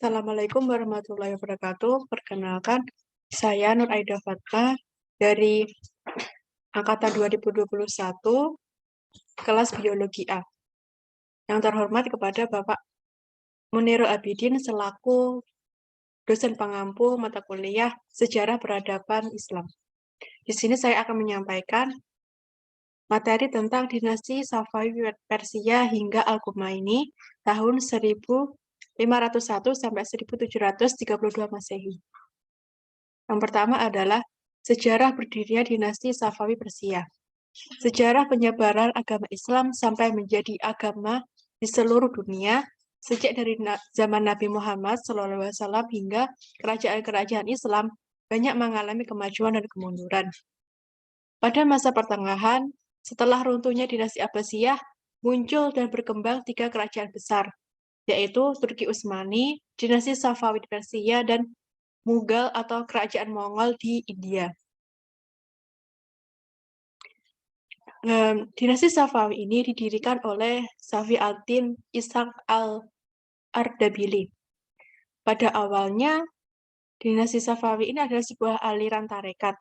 Assalamualaikum warahmatullahi wabarakatuh. Perkenalkan, saya Nur Aida Fatma dari Angkatan 2021, kelas Biologi A. Yang terhormat kepada Bapak Munirul Abidin selaku dosen pengampu mata kuliah Sejarah Peradaban Islam. Di sini saya akan menyampaikan materi tentang dinasti Safawi Persia hingga Al-Kumaini tahun 1501 sampai 1732 Masehi. Yang pertama adalah sejarah berdirinya dinasti Safawi Persia. Sejarah penyebaran agama Islam sampai menjadi agama di seluruh dunia sejak dari zaman Nabi Muhammad SAW hingga kerajaan-kerajaan Islam banyak mengalami kemajuan dan kemunduran. Pada masa pertengahan, setelah runtuhnya dinasti Abbasiyah, muncul dan berkembang 3 kerajaan besar, yaitu Turki Utsmani, dinasti Safawi Persia, dan Mughal atau kerajaan Mongol di India. Dinasti Safawi ini didirikan oleh Safi al-Din Ishaq al-Ardabili. Pada awalnya, dinasti Safawi ini adalah sebuah aliran tarekat.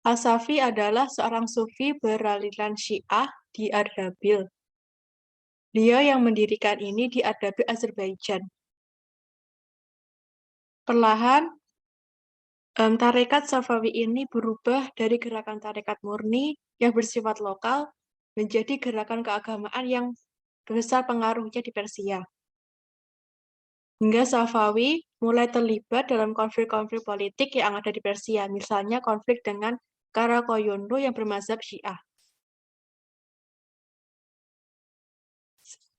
Al-Safi adalah seorang sufi beraliran Syiah di Ardabil. Dia yang mendirikan ini di Ardabil, Azerbaijan. Perlahan, tarekat Safawi ini berubah dari gerakan tarekat murni yang bersifat lokal menjadi gerakan keagamaan yang besar pengaruhnya di Persia. Hingga Safawi mulai terlibat dalam konflik-konflik politik yang ada di Persia, misalnya konflik dengan Karakoyunlu yang bermazhab Syiah.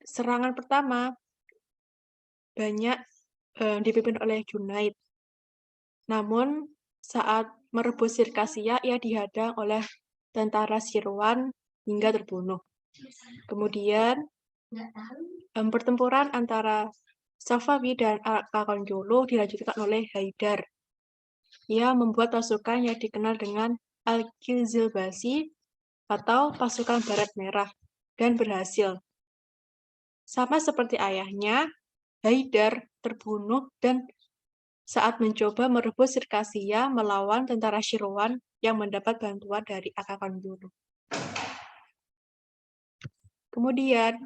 Serangan pertama banyak dipimpin oleh Junaid. Namun, saat merebut Sirkasiyah, ia dihadang oleh tentara Sirwan hingga terbunuh. Kemudian, pertempuran antara Safawi dan Karakoyunlu dilanjutkan oleh Haidar. Ia membuat pasukan yang dikenal dengan Al-Qizilbashi atau pasukan Barat Merah dan berhasil. Sama seperti ayahnya, Haidar terbunuh dan saat mencoba merebut Sirkasiyah melawan tentara Sirwan yang mendapat bantuan dari Karakoyunlu. Kemudian,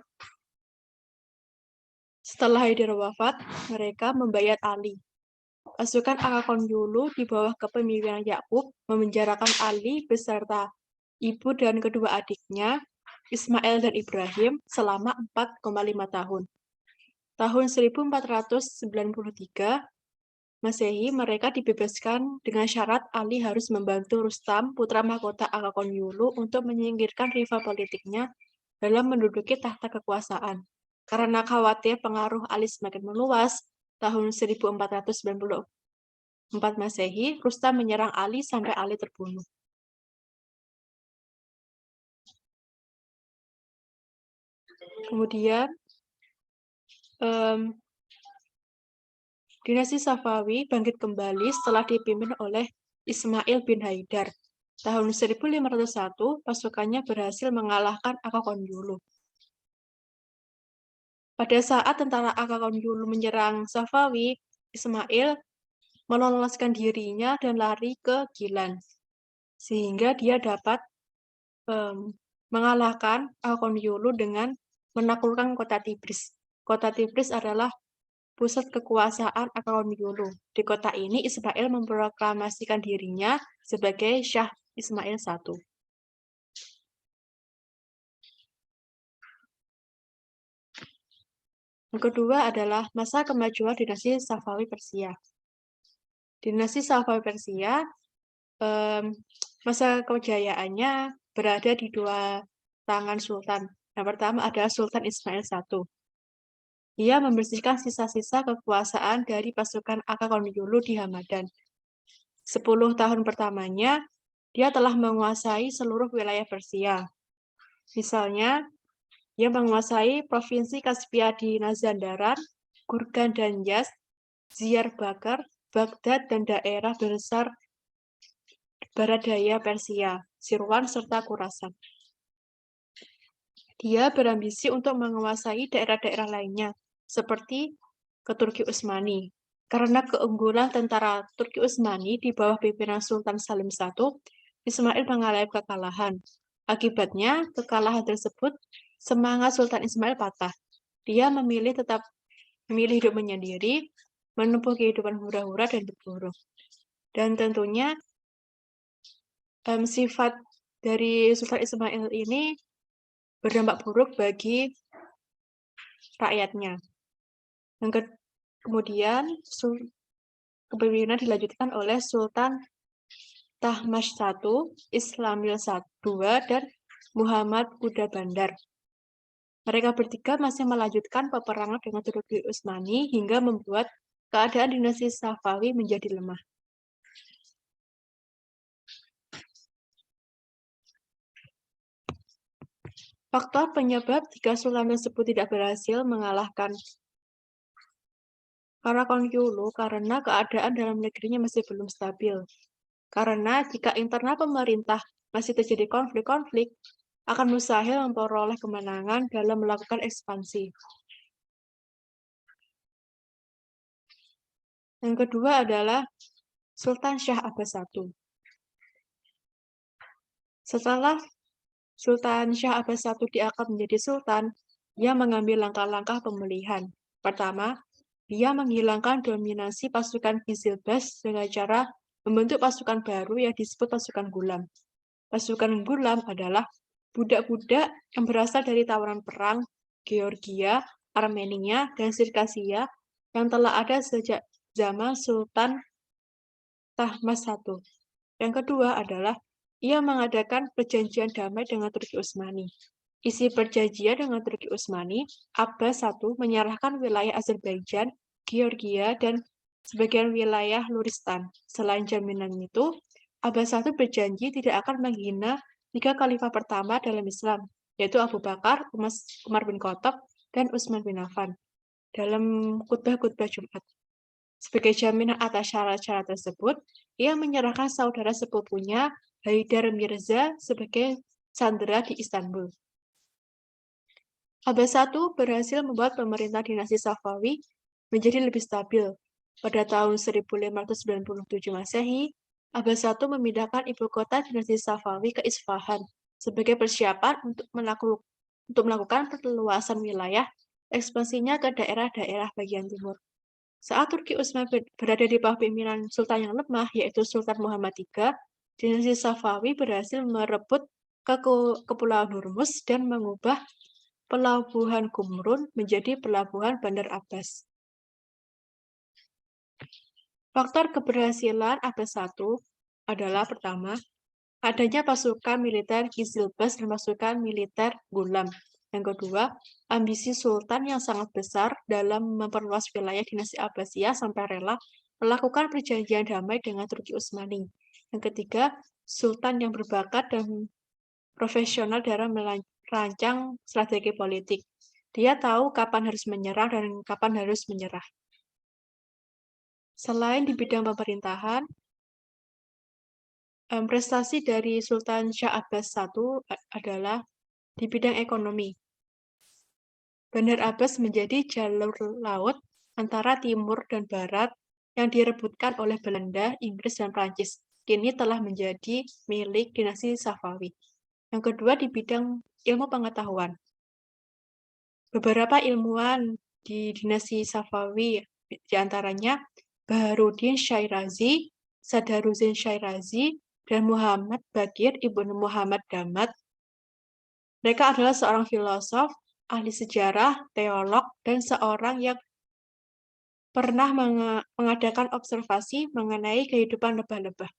setelah Haidar wafat, mereka membayat Ali. Pasukan Karakoyunlu di bawah kepemimpinan Yakub memenjarakan Ali beserta ibu dan kedua adiknya, Ismail dan Ibrahim, selama 4,5 tahun. Tahun 1493 Masehi, mereka dibebaskan dengan syarat Ali harus membantu Rustam, putra mahkota Karakoyunlu, untuk menyingkirkan rival politiknya dalam menduduki tahta kekuasaan. Karena khawatir pengaruh Ali semakin meluas, tahun 1494 Masehi, Rustam menyerang Ali sampai Ali terbunuh. Kemudian, dinasti Safawi bangkit kembali setelah dipimpin oleh Ismail bin Haidar. Tahun 1501, pasukannya berhasil mengalahkan Karakoyunlu. Pada saat tentara Karakoyunlu menyerang Safawi, Ismail meloloskan dirinya dan lari ke Gilan, sehingga dia dapat mengalahkan Karakoyunlu dengan menaklukkan kota Tigris. Kota Tigris adalah pusat kekuasaan Karakoyunlu. Di kota ini, Ismail memproklamasikan dirinya sebagai Syah Ismail I. Yang kedua adalah masa kemajuan dinasti Safawi Persia. Dinasti Safawi Persia, masa kejayaannya berada di 2 tangan sultan. Yang pertama adalah Sultan Ismail I. Ia membersihkan sisa-sisa kekuasaan dari pasukan Karakoyunlu di Hamadan. 10 tahun pertamanya, dia telah menguasai seluruh wilayah Persia. Misalnya, dia menguasai provinsi Kaspia di Mazandaran, Gurgan dan Yazd, Diyarbakir, Baghdad, dan daerah besar barat daya Persia, Sirwan, serta Khurasan. Dia berambisi untuk menguasai daerah-daerah lainnya, seperti ke Turki Utsmani. Karena keunggulan tentara Turki Utsmani di bawah pimpinan Sultan Salim I, Ismail mengalami kekalahan. Akibatnya, kekalahan tersebut, semangat Sultan Ismail patah. Dia tetap memilih hidup menyendiri, menempuh kehidupan hura-hura dan berburu. Dan tentunya sifat dari Sultan Ismail ini berdampak buruk bagi rakyatnya. Kemudian kepemimpinan dilanjutkan oleh Sultan Tahmasp I, Islamil II, dan Muhammad Huda Bandar. Mereka bertiga masih melanjutkan peperangan dengan Turki Utsmani hingga membuat keadaan dinasti Safawi menjadi lemah. Faktor penyebab tiga sultan tersebut tidak berhasil mengalahkan Karakoyunlu karena keadaan dalam negerinya masih belum stabil. Karena jika internal pemerintah masih terjadi konflik-konflik, akan mustahil memperoleh kemenangan dalam melakukan ekspansi. Yang kedua adalah Sultan Syah Abbas I. Setelah Sultan Syah Abbas I diangkat menjadi sultan, dia mengambil langkah-langkah pemulihan. Pertama, dia menghilangkan dominasi pasukan Qizilbash dengan cara membentuk pasukan baru yang disebut pasukan Gulam. Pasukan Gulam adalah budak-budak yang berasal dari tawanan perang Georgia, Armenia, dan Sirkasia yang telah ada sejak zaman Sultan Tahmasp I. Yang kedua adalah ia mengadakan perjanjian damai dengan Turki Utsmani. Isi perjanjian dengan Turki Utsmani, Abbas I menyerahkan wilayah Azerbaijan, Georgia, dan sebagian wilayah Luristan. Selain jaminan itu, Abbas I berjanji tidak akan menghina tiga khalifah pertama dalam Islam, yaitu Abu Bakar, Umar bin Khattab, dan Utsman bin Affan, dalam khutbah-khutbah Jumat. Sebagai jaminan atas syarat-syarat tersebut, ia menyerahkan saudara sepupunya, Haidar Mirza, sebagai sandera di Istanbul. Abbas I berhasil membuat pemerintah dinasti Safawi menjadi lebih stabil. Pada tahun 1597 Masehi, Abbas I memindahkan ibu kota dinasti Safawi ke Isfahan sebagai persiapan untuk melakukan perluasan wilayah ekspansinya ke daerah-daerah bagian timur. Saat Turki Utsmani berada di bawah pimpinan sultan yang lemah, yaitu Sultan Muhammad III, dinasti Safawi berhasil merebut Kepulauan Hormuz dan mengubah Pelabuhan Qumrun menjadi Pelabuhan Bandar Abbas. Faktor keberhasilan Abbas I adalah pertama, adanya pasukan militer Qizilbash dan pasukan militer Gulam. Yang kedua, ambisi sultan yang sangat besar dalam memperluas wilayah dinasti Abbasiyah sampai rela melakukan perjanjian damai dengan Turki Utsmani. Yang ketiga, sultan yang berbakat dan profesional dalam merancang strategi politik. Dia tahu kapan harus menyerang dan kapan harus menyerah. Selain di bidang pemerintahan, prestasi dari Sultan Syah Abbas I adalah di bidang ekonomi. Bandar Abbas menjadi jalur laut antara timur dan barat yang direbutkan oleh Belanda, Inggris, dan Prancis. Kini telah menjadi milik dinasti Safawi. Yang kedua di bidang ilmu pengetahuan. Beberapa ilmuwan di dinasti Safawi, diantaranya Baharuddin Syairazi, Sadaruddin Syairazi, dan Muhammad Baqir Ibnu Muhammad Damat. Mereka adalah seorang filosof, ahli sejarah, teolog, dan seorang yang pernah mengadakan observasi mengenai kehidupan lebah-lebah.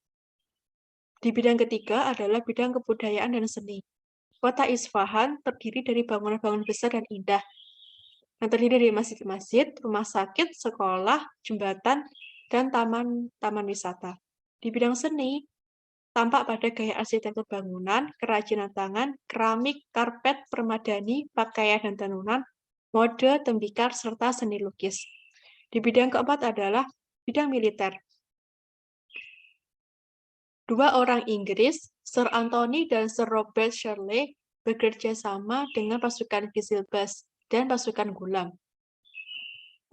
Di bidang ketiga adalah bidang kebudayaan dan seni. Kota Isfahan terdiri dari bangunan-bangunan besar dan indah, yang terdiri dari masjid-masjid, rumah sakit, sekolah, jembatan, dan taman wisata. Di bidang seni, tampak pada gaya arsitektur bangunan, kerajinan tangan, keramik, karpet, permadani, pakaian dan tenunan, mode, tembikar, serta seni lukis. Di bidang keempat adalah bidang militer. Dua orang Inggris, Sir Anthony dan Sir Robert Shirley, bekerja sama dengan pasukan Qizilbash dan pasukan Gulam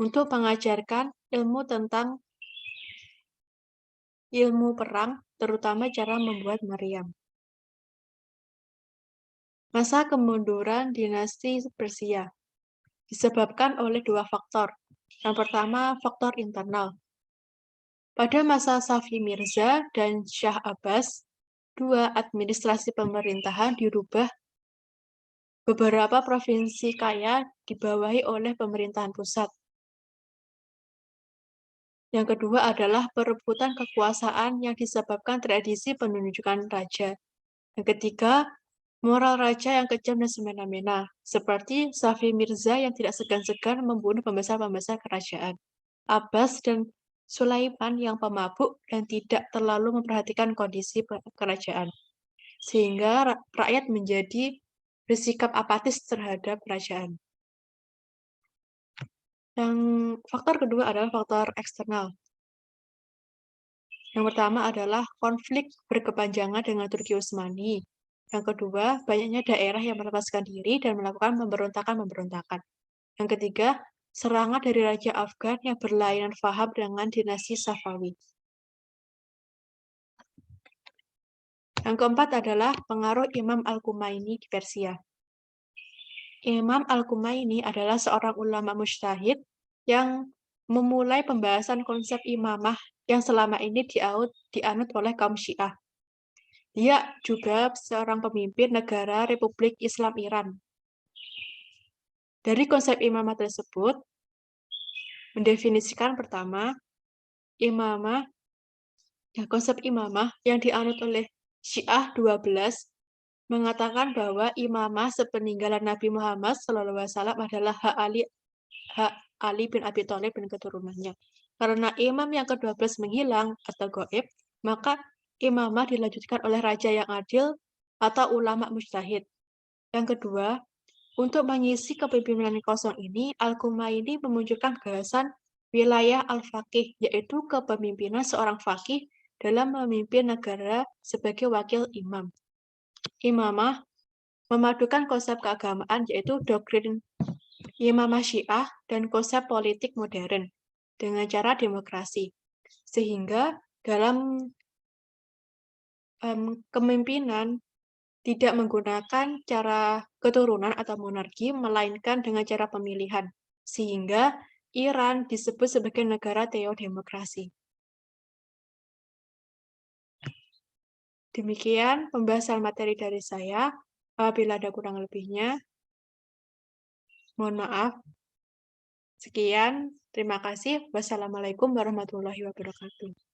untuk mengajarkan ilmu tentang ilmu perang, terutama cara membuat meriam. Masa kemunduran dinasti Persia disebabkan oleh dua faktor. Yang pertama, faktor internal. Pada masa Safi Mirza dan Shah Abbas, dua administrasi pemerintahan dirubah. Beberapa provinsi kaya dibawahi oleh pemerintahan pusat. Yang kedua adalah perebutan kekuasaan yang disebabkan tradisi penunjukan raja. Yang ketiga, moral raja yang kejam dan semena-mena, seperti Safi Mirza yang tidak segan-segan membunuh pembesar-pembesar kerajaan. Abbas dan Sulaiman yang pemabuk dan tidak terlalu memperhatikan kondisi kerajaan. Sehingga rakyat menjadi bersikap apatis terhadap kerajaan. Yang faktor kedua adalah faktor eksternal. Yang pertama adalah konflik berkepanjangan dengan Turki Utsmani. Yang kedua, banyaknya daerah yang melepaskan diri dan melakukan pemberontakan-pemberontakan. Yang ketiga, serangan dari Raja Afgan yang berlainan faham dengan dinasti Safawi. Yang keempat adalah pengaruh Imam Al-Kumaini di Persia. Imam Al-Kumaini adalah seorang ulama mujtahid yang memulai pembahasan konsep imamah yang selama ini dianut oleh kaum Syiah. Dia juga seorang pemimpin negara Republik Islam Iran. Dari konsep imamah tersebut, mendefinisikan pertama, konsep imamah yang dianut oleh Syiah 12 mengatakan bahwa imamah sepeninggalan Nabi Muhammad SAW adalah hak Ali bin Abi Thalib dan keturunannya. Karena imam yang ke-12 menghilang atau gaib, maka imamah dilanjutkan oleh raja yang adil atau ulama mujtahid. Yang kedua, untuk mengisi kepemimpinan kosong ini, Al-Kumaini memunculkan gagasan wilayah al-faqih, yaitu kepemimpinan seorang faqih dalam memimpin negara sebagai wakil imam. Imamah memadukan konsep keagamaan, yaitu doktrin imamah Syiah dan konsep politik modern dengan cara demokrasi. Sehingga dalam kepemimpinan tidak menggunakan cara keturunan atau monarki, melainkan dengan cara pemilihan. Sehingga Iran disebut sebagai negara teodemokrasi. Demikian pembahasan materi dari saya. Apabila ada kurang lebihnya, mohon maaf. Sekian, terima kasih. Wassalamualaikum warahmatullahi wabarakatuh.